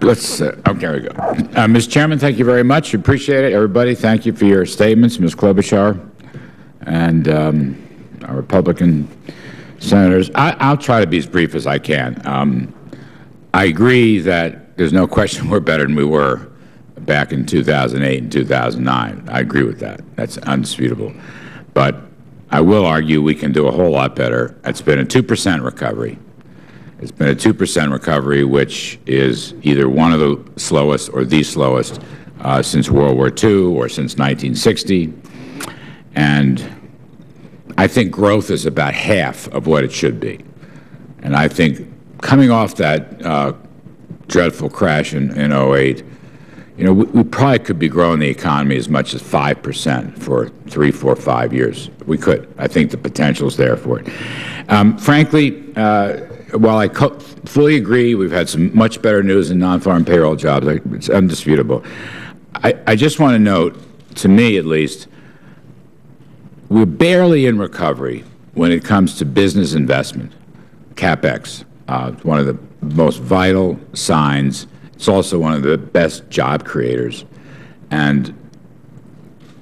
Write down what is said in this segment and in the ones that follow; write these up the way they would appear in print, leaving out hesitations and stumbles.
Okay, we go. Mr. Chairman, thank you very much. Appreciate it. Everybody, thank you for your statements. Ms. Klobuchar and our Republican senators. I'll try to be as brief as I can. I agree that there's no question we're better than we were back in 2008 and 2009. I agree with that. That's undisputable. But I will argue we can do a whole lot better. It's been a 2% recovery. It's been a 2% recovery, which is either one of the slowest or the slowest since World War II or since 1960. And I think growth is about half of what it should be. And I think coming off that dreadful crash in 08, you know, we probably could be growing the economy as much as 5% for 3, 4, 5 years. We could. I think the potential is there for it. Frankly, while I fully agree we've had some much better news in non-farm payroll jobs, it's undisputable, I just want to note, to me at least, we're barely in recovery when it comes to business investment, CapEx. It's one of the most vital signs. It's also one of the best job creators. And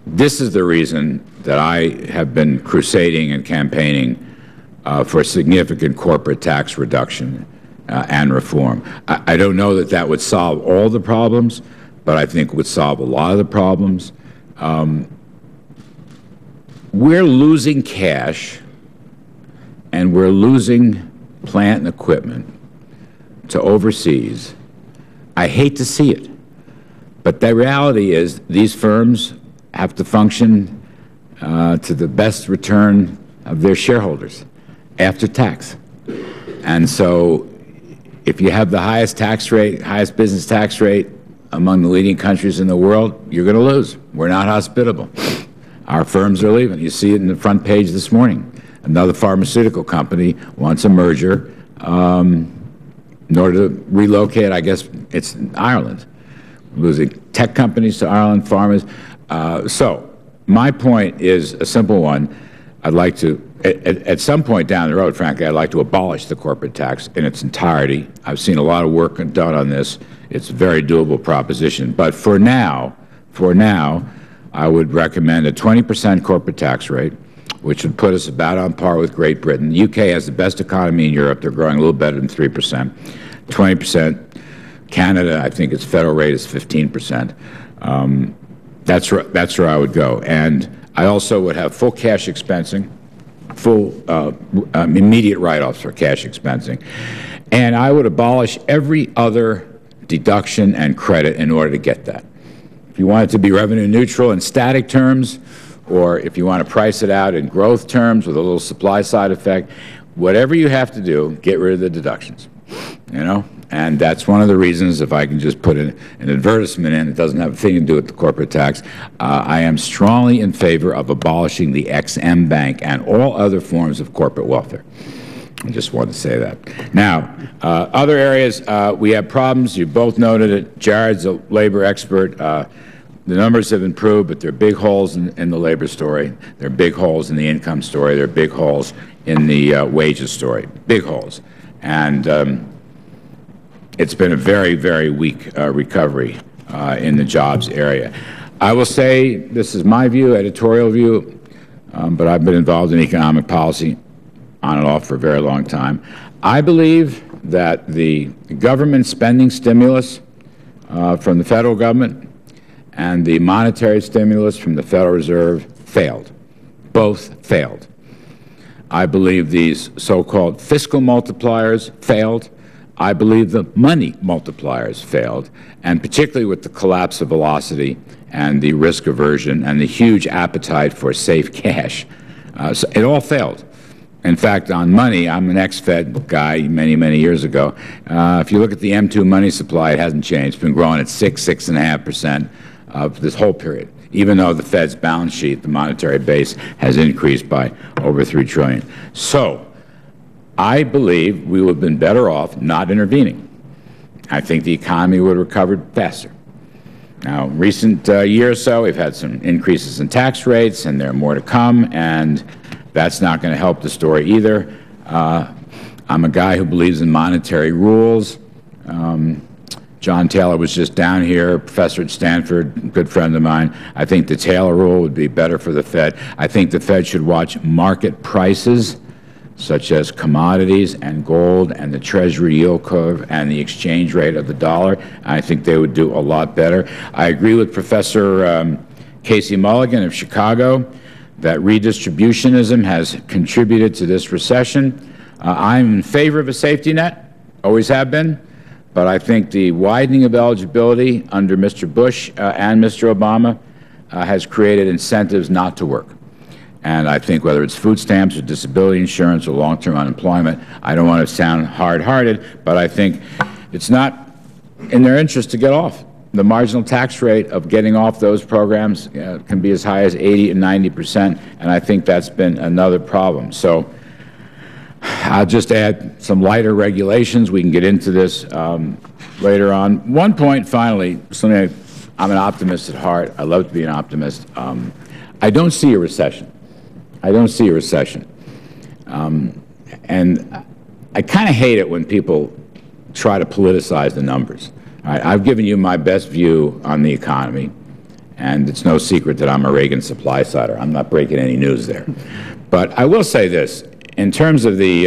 this is the reason that I have been crusading and campaigning for significant corporate tax reduction and reform. I don't know that that would solve all the problems, but I think it would solve a lot of the problems. We're losing cash and we're losing plant and equipment to overseas. I hate to see it, but the reality is these firms have to function to the best return of their shareholders after tax. And so if you have the highest tax rate, highest business tax rate among the leading countries in the world, you're going to lose. We're not hospitable. Our firms are leaving. You see it in the front page this morning. Another pharmaceutical company wants a merger in order to relocate. I guess it's Ireland. Losing tech companies to Ireland, farmers. So my point is a simple one. I'd like to, at some point down the road, frankly, I'd like to abolish the corporate tax in its entirety. I've seen a lot of work done on this. It's a very doable proposition. But for now, I would recommend a 20% corporate tax rate, which would put us about on par with Great Britain. The UK has the best economy in Europe. They're growing a little better than 3%. 20%. Canada, I think its federal rate is 15%. That's where I would go. And I also would have full cash expensing, full immediate write-offs for cash expensing. And I would abolish every other deduction and credit in order to get that. If you want it to be revenue neutral in static terms, or if you want to price it out in growth terms with a little supply side effect, whatever you have to do, get rid of the deductions, you know? And that's one of the reasons, if I can just put an advertisement in, it doesn't have a thing to do with the corporate tax, I am strongly in favor of abolishing the XM Bank and all other forms of corporate welfare. I just wanted to say that. Now, other areas, we have problems. You both noted it. Jared's a labor expert. The numbers have improved, but there are big holes in the labor story. There are big holes in the income story. There are big holes in the wages story. Big holes. And it's been a very, very weak recovery in the jobs area. I will say, this is my view, editorial view, but I've been involved in economic policy on and off for a very long time. I believe that the government spending stimulus from the Federal Government and the monetary stimulus from the Federal Reserve failed. Both failed. I believe these so-called fiscal multipliers failed. I believe the money multipliers failed, and particularly with the collapse of velocity and the risk aversion and the huge appetite for safe cash. So it all failed. In fact, on money, I'm an ex-Fed guy many, many years ago. If you look at the M2 money supply, it hasn't changed. It's been growing at 6.5% of this whole period, even though the Fed's balance sheet, the monetary base, has increased by over $3 trillion. So I believe we would have been better off not intervening. I think the economy would have recovered faster. Now, recent year or so, we've had some increases in tax rates, and there are more to come, and that's not going to help the story either. I'm a guy who believes in monetary rules. John Taylor was just down here, professor at Stanford, good friend of mine. I think the Taylor rule would be better for the Fed. I think the Fed should watch market prices, such as commodities and gold and the Treasury yield curve and the exchange rate of the dollar. I think they would do a lot better. I agree with Professor Casey Mulligan of Chicago that redistributionism has contributed to this recession. I'm in favor of a safety net, always have been. But I think the widening of eligibility under Mr. Bush and Mr. Obama has created incentives not to work. And I think whether it's food stamps or disability insurance or long-term unemployment, I don't want to sound hard-hearted, but I think it's not in their interest to get off. The marginal tax rate of getting off those programs can be as high as 80 and 90%, and I think that's been another problem. So I'll just add some lighter regulations. We can get into this later on. One point, finally, something I'm an optimist at heart. I love to be an optimist. I don't see a recession. I don't see a recession. And I kind of hate it when people try to politicize the numbers. All right, I've given you my best view on the economy, and it's no secret that I'm a Reagan supply-sider. I'm not breaking any news there. But I will say this. In terms of the,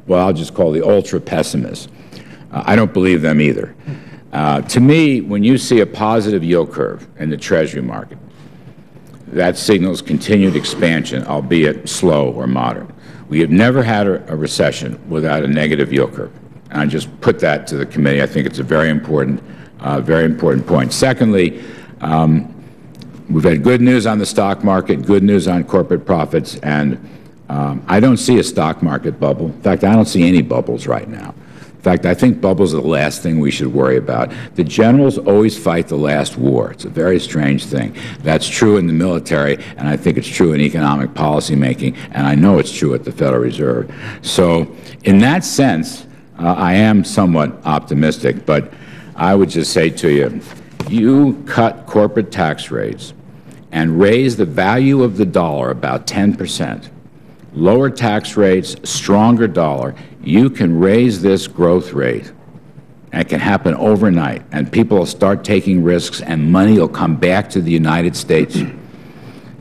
what I'll just call the ultra-pessimists, I don't believe them either. To me, when you see a positive yield curve in the Treasury market, that signals continued expansion, albeit slow or moderate. We have never had a recession without a negative yield curve. And I just put that to the committee. I think it's a very important point. Secondly, we've had good news on the stock market, good news on corporate profits, and I don't see a stock market bubble. In fact, I don't see any bubbles right now. In fact, I think bubbles are the last thing we should worry about. The generals always fight the last war. It's a very strange thing. That's true in the military, and I think it's true in economic policy making, and I know it's true at the Federal Reserve. So in that sense, I am somewhat optimistic, but I would just say to you, you cut corporate tax rates and raise the value of the dollar about 10%, lower tax rates, stronger dollar, you can raise this growth rate. And it can happen overnight, and people will start taking risks, and money will come back to the United States.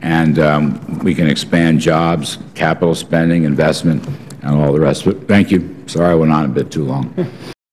And we can expand jobs, capital spending, investment, and all the rest of it. Thank you. Sorry I went on a bit too long.